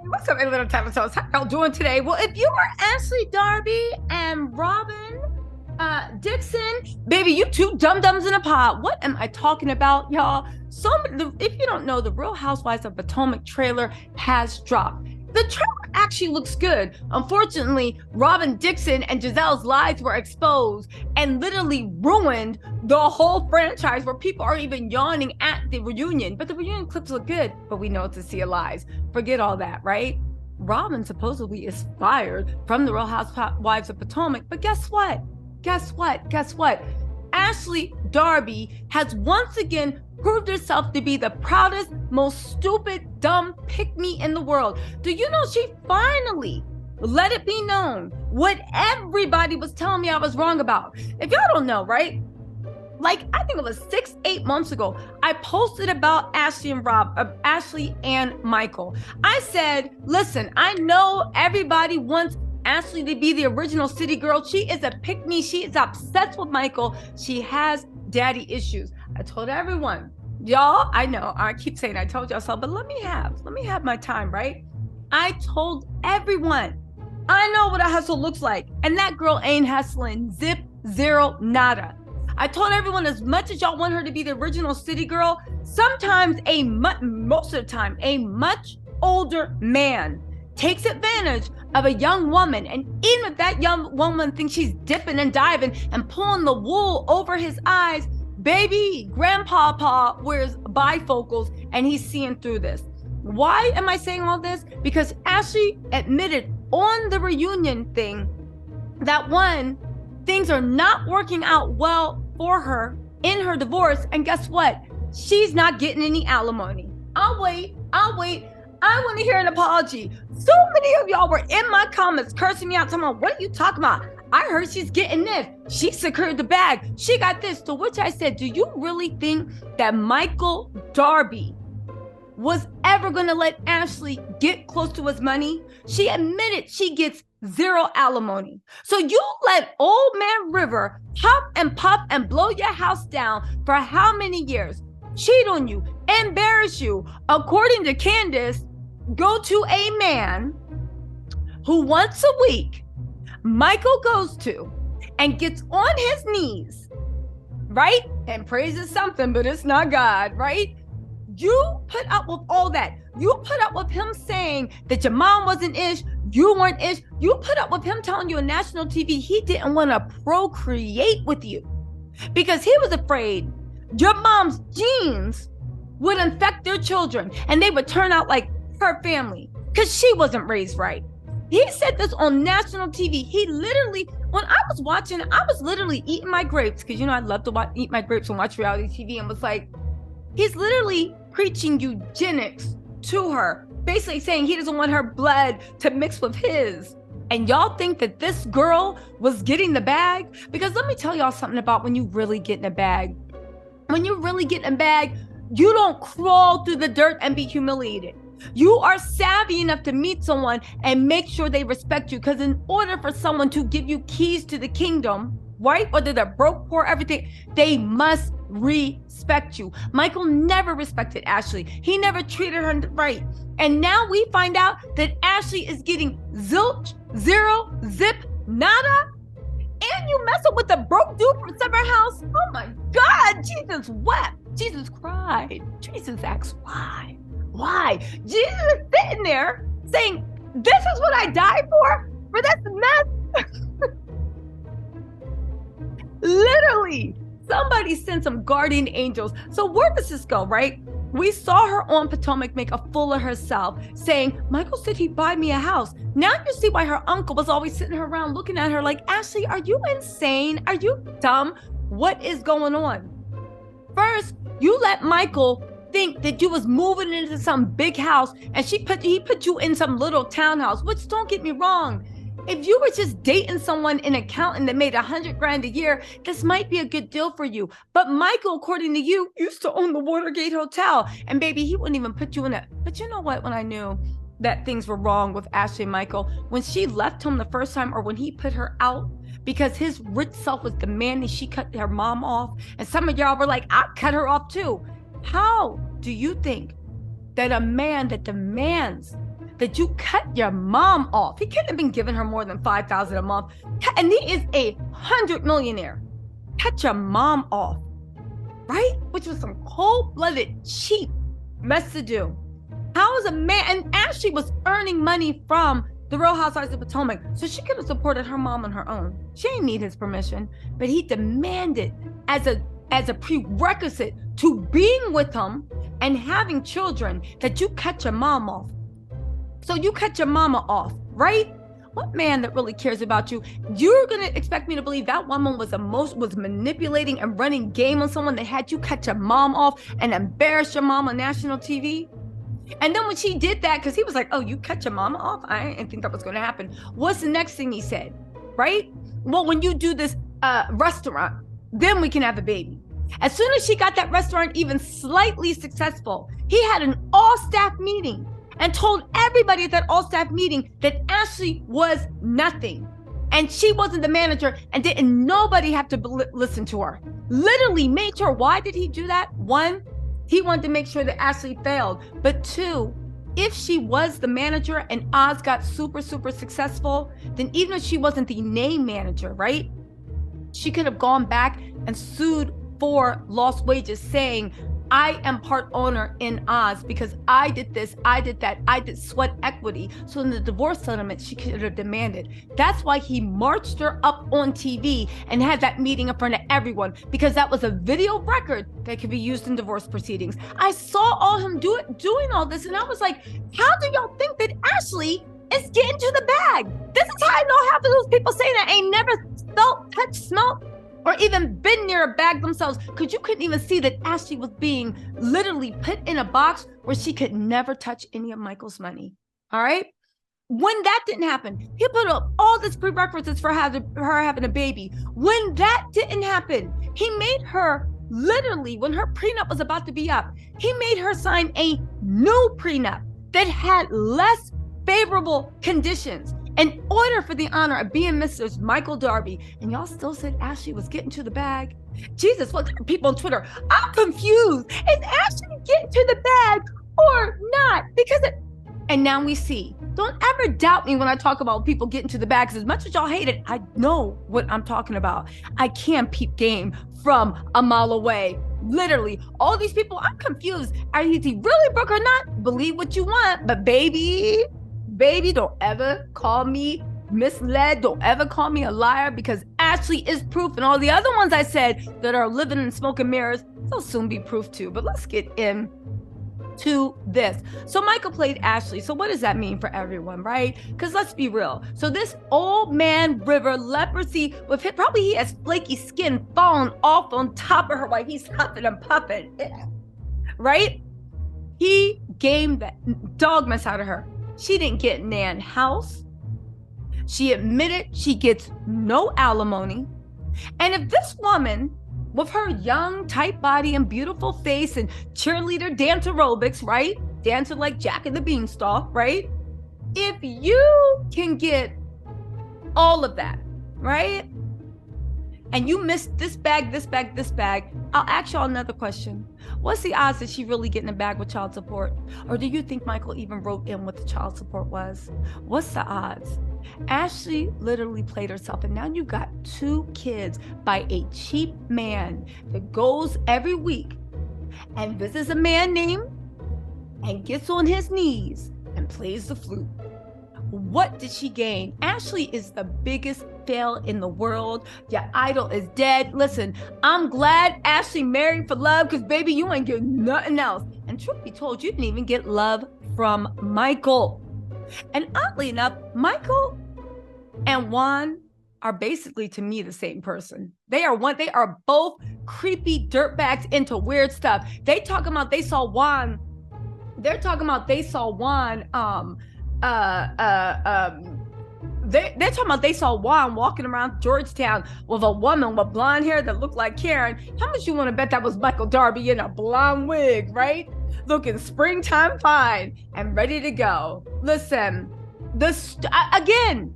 What's up, little Tattle Tells? How y'all doing today? Well, if you are Ashley, Darby, and Robin Dixon, baby, you two dum-dums in a pod. What am I talking about, y'all? If you don't know, the Real Housewives of Potomac trailer has dropped. The trailer actually looks good. Unfortunately, Robin Dixon and Gizelle's lies were exposed and literally ruined the whole franchise, where people are even yawning at the reunion. But the reunion clips look good, but we know it's a sea of lies. Forget all that, right? Robin supposedly is fired from the Real Housewives of Potomac, but guess what? Guess what? Ashley Darby has once again proved herself to be the proudest, most stupid, dumb pick-me in the world. Do you know she finally let it be known what everybody was telling me I was wrong about? If y'all don't know, right? Like, I think it was 6-8 months ago, I posted about Ashley and Michael. I said, listen, I know everybody wants Ashley to be the original city girl. She is a pick-me. She is obsessed with Michael. She has daddy issues. I told everyone, y'all, I know, I keep saying I told y'all so, but let me have my time, right? I told everyone, I know what a hustle looks like, and that girl ain't hustling zip, zero, nada. I told everyone, as much as y'all want her to be the original city girl, sometimes most of the time, a much older man takes advantage of a young woman. And even if that young woman thinks she's dipping and diving and pulling the wool over his eyes, baby, grandpapa wears bifocals and he's seeing through this. Why am I saying all this? Because Ashley admitted on the reunion thing that one, things are not working out well for her in her divorce. And guess what? She's not getting any alimony. I'll wait. I want to hear an apology. So many of y'all were in my comments cursing me out, talking about, what are you talking about? I heard she's getting this. She secured the bag. She got this. To which I said, do you really think that Michael Darby was ever going to let Ashley get close to his money? She admitted she gets zero alimony. So you let Old Man River pop and blow your house down for how many years? Cheat on you, embarrass you. According to Candace, go to a man who once a week Michael goes to and gets on his knees, right? And praises something, but it's not God, right? You put up with all that. You put up with him saying that your mom wasn't ish, you weren't ish. You put up with him telling you on national TV he didn't want to procreate with you because he was afraid your mom's genes would infect their children and they would turn out like her family because she wasn't raised right. He said this on national TV. He literally, when I was watching, I was literally eating my grapes because, you know, I love to eat my grapes and watch reality TV, and was like, he's literally preaching eugenics to her, basically saying he doesn't want her blood to mix with his. And y'all think that this girl was getting the bag? Because let me tell y'all something about when you really get in a bag. When you really get in a bag, you don't crawl through the dirt and be humiliated. You are savvy enough to meet someone and make sure they respect you. Because in order for someone to give you keys to the kingdom, right? Whether they're broke, poor, everything, they must respect you. Michael never respected Ashley. He never treated her right. And now we find out that Ashley is getting zilch, zero, zip, nada. And you messing with the broke dude from Summer House? Oh my God, Jesus wept. Jesus cried. Jesus asked why? Why? Jesus is sitting there saying, this is what I died for this mess? Literally, somebody sent some guardian angels. So where does this go, right? We saw her on Potomac make a fool of herself, saying, Michael said he'd buy me a house. Now you see why her uncle was always sitting her around looking at her like, Ashley, are you insane? Are you dumb? What is going on? First, you let Michael think that you was moving into some big house, and he put you in some little townhouse, which, don't get me wrong, if you were just dating someone, an accountant that made $100,000 a year, this might be a good deal for you. But Michael, according to you, used to own the Watergate Hotel, and baby, he wouldn't even put you in it. But you know what? When I knew that things were wrong with Ashley and Michael, when she left him the first time, or when he put her out because his rich self was demanding she cut her mom off, and some of y'all were like, I'll cut her off too. How do you think that a man that demands that you cut your mom off. He couldn't have been giving her more than $5,000 a month. And he is a 100 millionaire. Cut your mom off, right? Which was some cold-blooded, cheap mess to do. How is a man, and Ashley was earning money from the Real Housewives of Potomac, so she could have supported her mom on her own. She didn't need his permission, but he demanded as a prerequisite to being with him and having children that you cut your mom off. So you cut your mama off, right? What man that really cares about you? You're gonna expect me to believe that woman was manipulating and running game on someone that had you cut your mom off and embarrass your mom on national TV? And then when she did that, because he was like, oh, you cut your mama off? I didn't think that was going to happen. What's the next thing he said, right? Well, when you do this restaurant, then we can have a baby. As soon as she got that restaurant even slightly successful, he had an all-staff meeting and told everybody at that all-staff meeting that Ashley was nothing. And she wasn't the manager, and didn't nobody have to listen to her. Literally made sure. Why did he do that? One, he wanted to make sure that Ashley failed. But two, if she was the manager and Oz got super, super successful, then even if she wasn't the name manager, right? She could have gone back and sued for lost wages, saying, I am part owner in Oz because I did this, I did that, I did sweat equity. So in the divorce settlement, she could have demanded. That's why he marched her up on TV and had that meeting in front of everyone, because that was a video record that could be used in divorce proceedings. I saw all him doing all this, and I was like, how do y'all think that Ashley is getting to the bag? This is how I know half of those people saying that ain't never felt, touched, smelled, or even been near a bag themselves, because you couldn't even see that Ashley was being literally put in a box where she could never touch any of Michael's money. All right. When that didn't happen, he put up all this prerequisites for her having a baby. When that didn't happen, he made her literally, when her prenup was about to be up, he made her sign a new prenup that had less favorable conditions in order for the honor of being Mrs. Michael Darby. And y'all still said Ashley was getting to the bag. Jesus, look, people on Twitter, I'm confused. Is Ashley getting to the bag or not? And now we see. Don't ever doubt me when I talk about people getting to the bag, because as much as y'all hate it, I know what I'm talking about. I can peep game from a mile away. Literally, all these people, I'm confused. Is he really broke or not? Believe what you want, but baby, don't ever call me misled. Don't ever call me a liar, because Ashley is proof, and all the other ones I said that are living in smoke and mirrors, they'll soon be proof too. But let's get into this. So Michael played Ashley. So what does that mean for everyone, right? Because let's be real. So this old man River, leprosy with him, probably he has flaky skin falling off on top of her while he's huffing and puffing, right? He gamed that dog mess out of her. She didn't get Nan house. She admitted she gets no alimony. And if this woman, with her young, tight body and beautiful face and cheerleader dance aerobics, right? Dancing like Jack and the Beanstalk, right? If you can get all of that, right? And you missed this bag, I'll ask y'all another question. What's the odds that she really getting a bag with child support? Or do you think Michael even wrote in what the child support was? What's the odds? Ashley literally played herself, and now you got 2 kids by a cheap man that goes every week and visits a man named and gets on his knees and plays the flute. What did she gain? Ashley is the biggest fail in the world. Your idol is dead. Listen, I'm glad Ashley married for love, because baby, you ain't getting nothing else. And truth be told, you didn't even get love from Michael. And oddly enough, Michael and Juan are basically, to me, the same person. They are both creepy dirtbags into weird stuff. They're talking about they saw Juan they're talking about they saw Juan walking around Georgetown with a woman with blonde hair that looked like Karen. How much you want to bet that was Michael Darby in a blonde wig, right? Looking springtime fine and ready to go. Listen, again,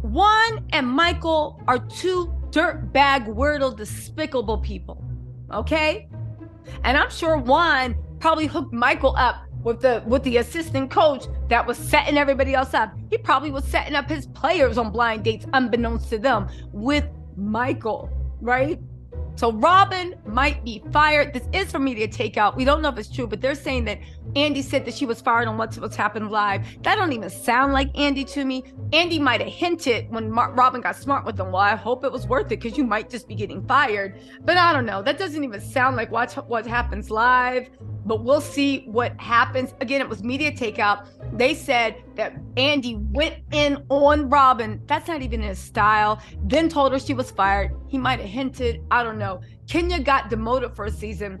Juan and Michael are 2 dirtbag, weirdo, despicable people, okay? And I'm sure Juan probably hooked Michael up with the assistant coach that was setting everybody else up. He probably was setting up his players on blind dates unbeknownst to them with Michael, right? So Robin might be fired. This is for media takeout. We don't know if it's true, but they're saying that Andy said that she was fired on What's Happened Live. That don't even sound like Andy to me. Andy might have hinted when Robin got smart with him. Well, I hope it was worth it because you might just be getting fired. But I don't know. That doesn't even sound like what happens live. But we'll see what happens. Again, it was media takeout. They said that Andy went in on Robin. That's not even his style. Then told her she was fired. He might have hinted. I don't know. Kenya got demoted for a season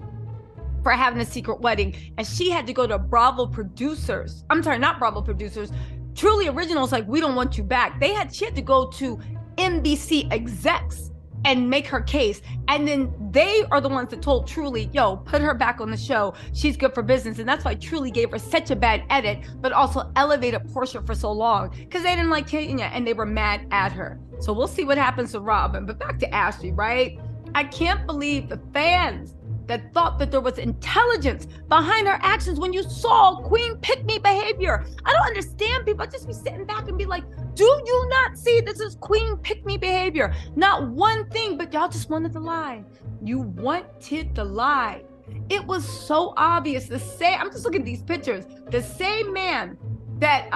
for having a secret wedding. And she had to go to Bravo producers. I'm sorry, not Bravo producers. Truly Originals, like, we don't want you back. She had to go to NBC execs and make her case. And then they are the ones that told Truly, yo, put her back on the show. She's good for business. And that's why Truly gave her such a bad edit, but also elevated Portia for so long, because they didn't like Kenya and they were mad at her. So we'll see what happens to Robin. But back to Ashley, right? I can't believe the fans that thought that there was intelligence behind her actions when you saw Queen pick-me behavior. I don't understand people. I just be sitting back and be like, do you not see this is Queen pick-me behavior? Not one thing, but y'all just wanted to lie. You wanted to lie. It was so obvious. I'm just looking at these pictures. The same man that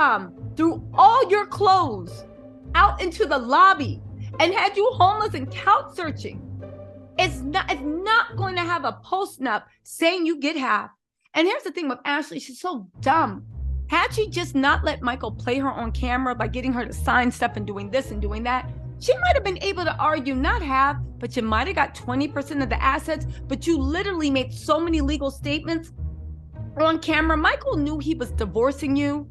threw all your clothes out into the lobby and had you homeless and couch searching. It's not going to have a post-nup saying you get half. And here's the thing with Ashley, she's so dumb. Had she just not let Michael play her on camera by getting her to sign stuff and doing this and doing that, she might have been able to argue not half, but you might have got 20% of the assets, but you literally made so many legal statements on camera. Michael knew he was divorcing you.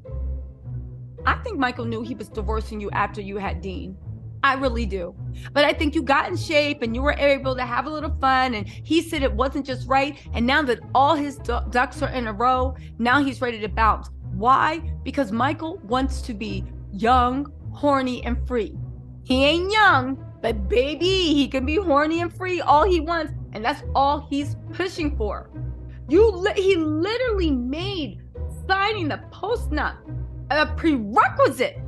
I think Michael knew he was divorcing you after you had Dean. I really do. But I think you got in shape and you were able to have a little fun, and he said it wasn't just right. And now that all his ducks are in a row, now he's ready to bounce. Why? Because Michael wants to be young, horny, and free. He ain't young, but baby, he can be horny and free all he wants. And that's all he's pushing for. He literally made signing the post-nup a prerequisite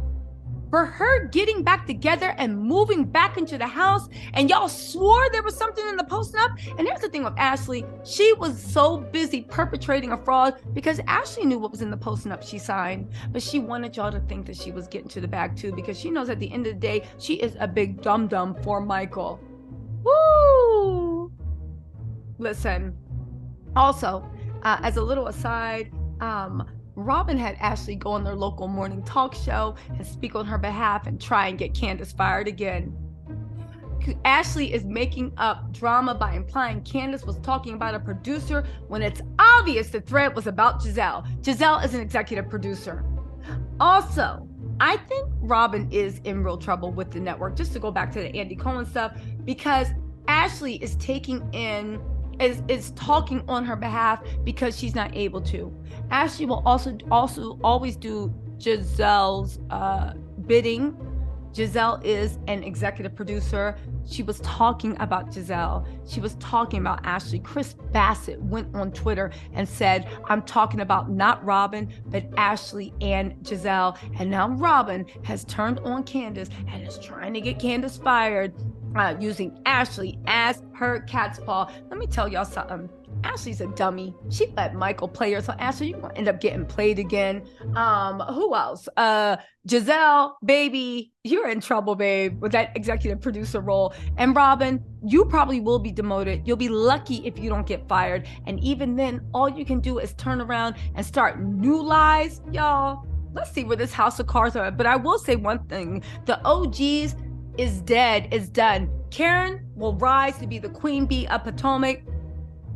for her getting back together and moving back into the house. And y'all swore there was something in the post-nup. And here's the thing with Ashley. She was so busy perpetrating a fraud because Ashley knew what was in the post-nup she signed. But she wanted y'all to think that she was getting to the bag too, because she knows at the end of the day, she is a big dum-dum for Michael. Woo! Listen, also, as a little aside, Robin had Ashley go on their local morning talk show and speak on her behalf and try and get Candace fired again. Ashley is making up drama by implying Candace was talking about a producer when it's obvious the thread was about Gizzelle. Gizzelle is an executive producer. Also, I think Robin is in real trouble with the network, just to go back to the Andy Cohen stuff, because Ashley is is talking on her behalf because she's not able to. Ashley will also always do Gizelle's bidding. Gizzelle is an executive producer. She was talking about Gizzelle. She was talking about Ashley. Chris Bassett went on Twitter and said, I'm talking about not Robin, but Ashley and Gizzelle. And now Robin has turned on Candace and is trying to get Candace fired, using Ashley as her cat's paw. Let me tell y'all something. Ashley's a dummy. She let Michael play her. So Ashley, you're gonna end up getting played again. Who else? Gizzelle, baby, you're in trouble, babe, with that executive producer role. And Robin, you probably will be demoted. You'll be lucky if you don't get fired. And even then, all you can do is turn around and start new lies. Y'all, let's see where this house of cards are. But I will say one thing. The OGs is dead, is done. Karen will rise to be the queen bee of Potomac.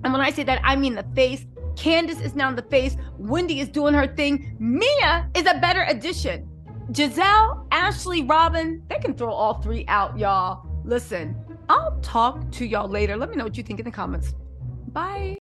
And when I say that, I mean the face. Candace is now the face. Wendy is doing her thing. Mia is a better addition. Gizzelle, Ashley, Robin, they can throw all three out, y'all. Listen, I'll talk to y'all later. Let me know what you think in the comments. Bye.